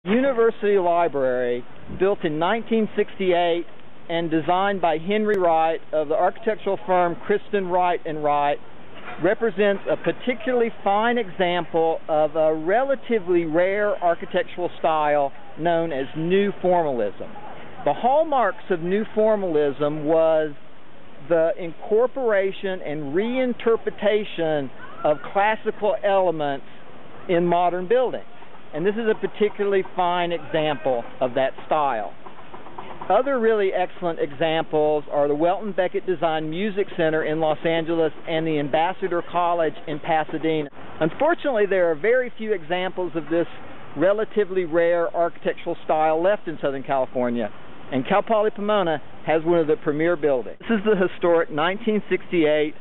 University Library, built in 1968 and designed by Henry Wright of the architectural firm Kristen Wright & Wright, represents a particularly fine example of a relatively rare architectural style known as New Formalism. The hallmarks of New Formalism was the incorporation and reinterpretation of classical elements in modern buildings. And this is a particularly fine example of that style. Other really excellent examples are the Welton Beckett Design Music Center in Los Angeles and the Ambassador College in Pasadena. Unfortunately, there are very few examples of this relatively rare architectural style left in Southern California, and CAl Poly Pomona has one of the premier buildings. This is the historic 1968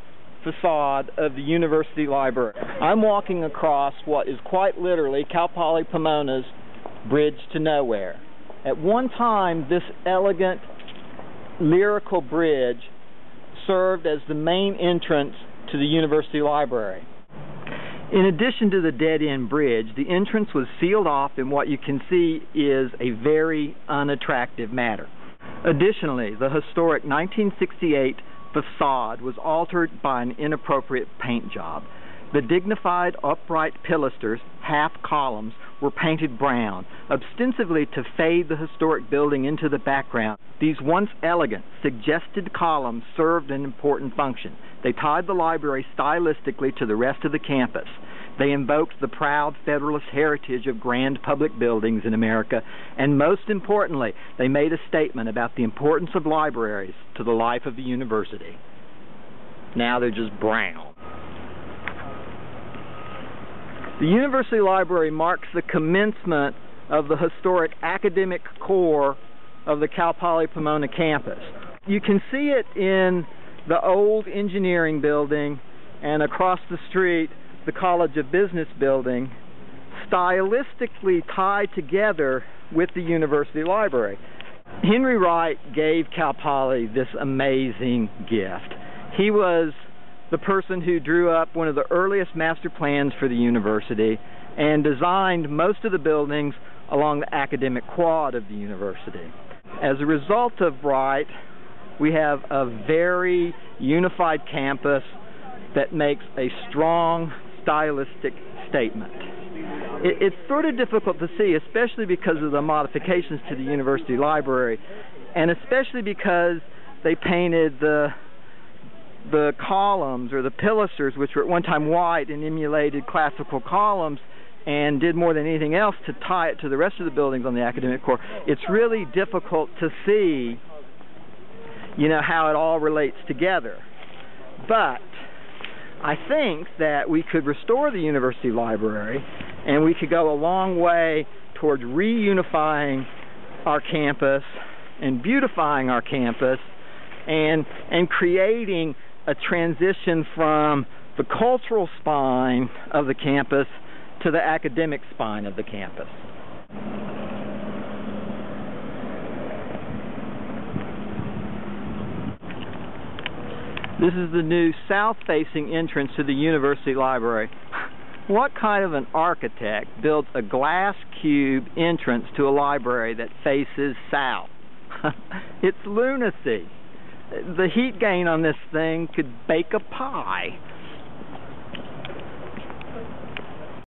facade of the University Library. I'm walking across what is quite literally CAl Poly Pomona's Bridge to Nowhere. At one time, this elegant, lyrical bridge served as the main entrance to the University Library. In addition to the dead-end bridge, the entrance was sealed off in what you can see is a very unattractive manner. Additionally, the historic 1968 facade was altered by an inappropriate paint job. The dignified upright pilasters, half columns, were painted brown, ostensibly to fade the historic building into the background. These once elegant, suggested columns served an important function. They tied the library stylistically to the rest of the campus. They invoked the proud Federalist heritage of grand public buildings in America, and most importantly, they made a statement about the importance of libraries to the life of the university. Now they're just brown. The University Library marks the commencement of the historic academic core of the CAl Poly Pomona campus. You can see it in the old engineering building and across the street the College of Business building, stylistically tied together with the University Library. Henry Wright gave CAl Poly this amazing gift. He was the person who drew up one of the earliest master plans for the university and designed most of the buildings along the academic quad of the university. As a result of Wright, we have a very unified campus that makes a strong stylistic statement. It's sort of difficult to see, especially because of the modifications to the University Library, and especially because they painted the columns or the pilasters, which were at one time white and emulated classical columns, and did more than anything else to tie it to the rest of the buildings on the academic core. It's really difficult to see, how it all relates together. But I think that we could restore the University Library, and we could go a long way towards reunifying our campus and beautifying our campus and creating a transition from the cultural spine of the campus to the academic spine of the campus. This is the new south-facing entrance to the University Library. What kind of an architect builds a glass cube entrance to a library that faces south? It's lunacy. The heat gain on this thing could bake a pie.